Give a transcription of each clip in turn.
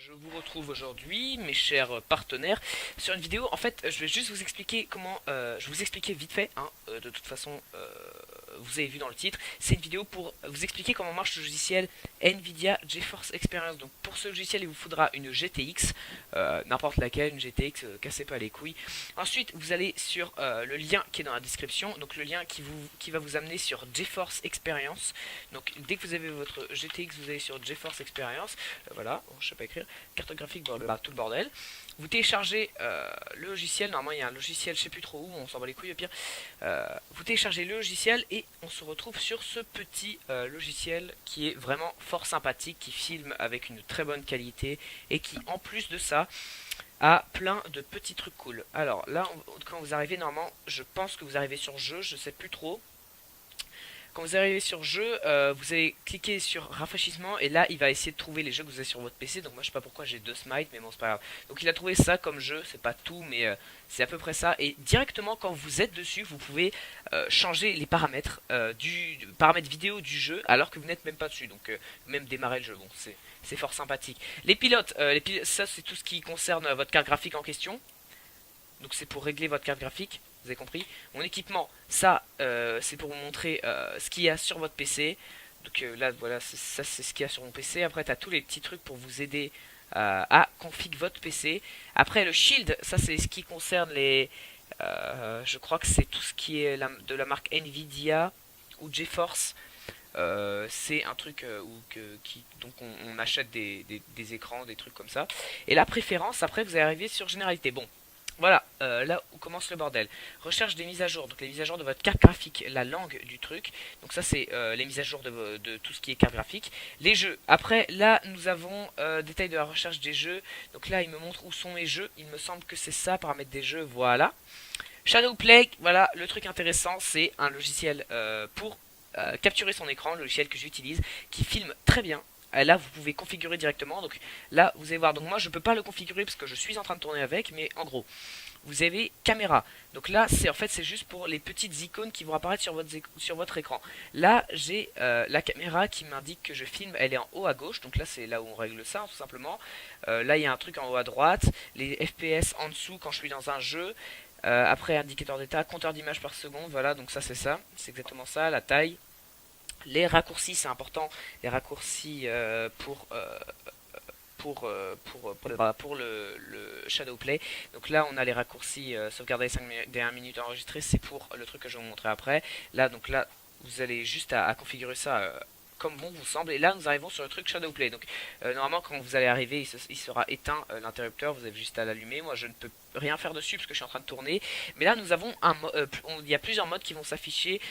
Je vous retrouve aujourd'hui, mes chers partenaires, sur une vidéo. En fait, je vais juste vous expliquer comment. Je vais vous expliquer vite fait, hein, de toute façon, vous avez vu dans le titre. C'est une vidéo pour vous expliquer comment marche le logiciel Nvidia GeForce Experience. Donc, pour ce logiciel, il vous faudra une GTX, n'importe laquelle, une GTX, cassez pas les couilles. Ensuite, vous allez sur le lien qui est dans la description, donc le lien qui va vous amener sur GeForce Experience. Donc, dès que vous avez votre GTX, vous allez sur GeForce Experience. Voilà, je sais pas écrire, carte graphique, tout le bordel. Vous téléchargez le logiciel, normalement il y a un logiciel, je sais plus trop où, on s'en bat les couilles au pire. Vous téléchargez le logiciel et on se retrouve sur ce petit logiciel qui est vraiment fort sympathique, qui filme avec une très bonne qualité et qui en plus de ça a plein de petits trucs cool. Alors là, quand vous arrivez, normalement, je pense que vous arrivez sur jeu, je sais plus trop. Quand vous arrivez sur jeu, vous allez cliquer sur rafraîchissement et là il va essayer de trouver les jeux que vous avez sur votre PC. Donc moi je sais pas pourquoi j'ai deux Smite, mais bon c'est pas grave. Donc il a trouvé ça comme jeu, c'est pas tout mais c'est à peu près ça. Et directement quand vous êtes dessus, vous pouvez changer les paramètres du paramètres vidéo du jeu alors que vous n'êtes même pas dessus. Donc même démarrer le jeu, bon c'est fort sympathique. Les pilotes, ça c'est tout ce qui concerne votre carte graphique en question. Donc c'est pour régler votre carte graphique, vous avez compris. Mon équipement, ça c'est pour vous montrer ce qu'il y a sur votre PC. Donc là voilà, ça c'est ce qu'il y a sur mon PC. Après tu as tous les petits trucs pour vous aider à config votre PC. Après le shield, ça c'est ce qui concerne les... je crois que c'est tout ce qui est de la marque Nvidia ou GeForce. C'est un truc donc on achète des écrans, des trucs comme ça. Et la préférence, après vous allez arriver sur généralité. Bon, voilà, là où commence le bordel. Recherche des mises à jour, donc les mises à jour de votre carte graphique, la langue du truc. Donc ça c'est les mises à jour de tout ce qui est carte graphique. Les jeux, après là nous avons détail de la recherche des jeux. Donc là il me montre où sont mes jeux, il me semble que c'est ça, paramètres des jeux, voilà. Shadowplay, voilà, le truc intéressant c'est un logiciel pour capturer son écran, le logiciel que j'utilise, qui filme très bien. Là vous pouvez configurer directement, donc là vous allez voir, donc moi je peux pas le configurer parce que je suis en train de tourner avec, mais en gros vous avez caméra, donc là c'est en fait c'est juste pour les petites icônes qui vont apparaître sur votre écran. Là j'ai la caméra qui m'indique que je filme, elle est en haut à gauche, donc là c'est là où on règle ça, hein, tout simplement. Là il y a un truc en haut à droite, les FPS en dessous quand je suis dans un jeu. Après indicateur d'état, compteur d'images par seconde, voilà, donc ça c'est exactement ça, la taille. Les raccourcis, c'est important. Les raccourcis pour le Shadowplay. Donc là, on a les raccourcis sauvegarder les 5 dernières minutes enregistrées. C'est pour le truc que je vais vous montrer après. Là, donc là, vous allez juste à configurer ça comme bon vous semble. Et là, nous arrivons sur le truc Shadowplay. Donc, normalement, quand vous allez arriver, il sera éteint l'interrupteur. Vous avez juste à l'allumer. Moi, je ne peux rien faire dessus parce que je suis en train de tourner. Mais là, nous avons il y a plusieurs modes qui vont s'afficher.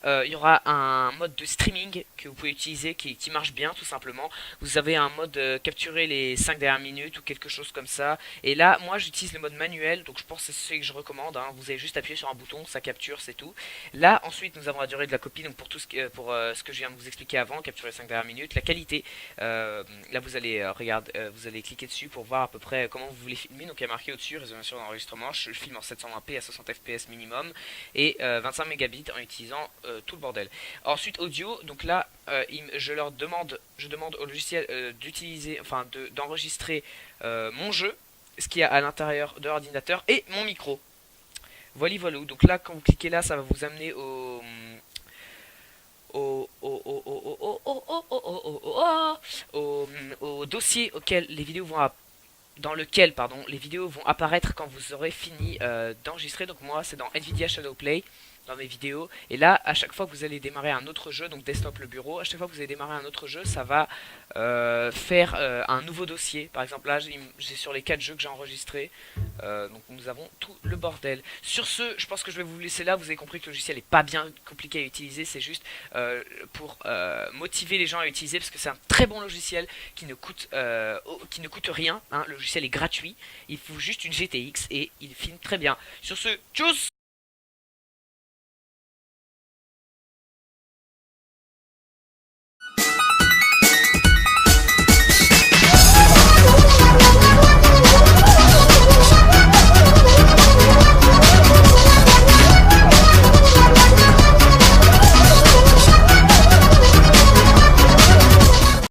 Il y aura un mode de streaming que vous pouvez utiliser qui marche bien tout simplement. Vous avez un mode capturer les 5 dernières minutes ou quelque chose comme ça. Et là, moi j'utilise le mode manuel, donc je pense que c'est celui que je recommande, hein. Vous avez juste appuyé sur un bouton, ça capture, c'est tout. Là, ensuite, nous avons la durée de la copie, donc pour tout ce ce que je viens de vous expliquer avant, capturer les 5 dernières minutes. La qualité, là vous allez vous allez cliquer dessus pour voir à peu près comment vous voulez filmer. Donc il y a marqué au-dessus résolution d'enregistrement. Je filme en 720p à 60 fps minimum et 25 mégabits en utilisant tout le bordel. Ensuite audio, donc là je demande au logiciel d'utiliser, enfin d'enregistrer mon jeu, ce qu'il y a à l'intérieur de l'ordinateur et mon micro. Voilà, voilà. Donc là quand vous cliquez là, ça va vous amener au dossier auquel les vidéos vont dans lequel les vidéos vont apparaître quand vous aurez fini d'enregistrer. Donc moi c'est dans Nvidia Shadowplay dans mes vidéos, et là à chaque fois que vous allez démarrer un autre jeu, donc desktop le bureau, à chaque fois que vous allez démarrer un autre jeu, ça va faire un nouveau dossier. Par exemple là j'ai sur les 4 jeux que j'ai enregistrés, donc nous avons tout le bordel. Sur ce, je pense que je vais vous laisser là. Vous avez compris que le logiciel n'est pas bien compliqué à utiliser, c'est juste pour motiver les gens à utiliser, parce que c'est un très bon logiciel qui ne coûte rien, hein. Le logiciel est gratuit, il faut juste une GTX et il filme très bien. Sur ce, tchuss.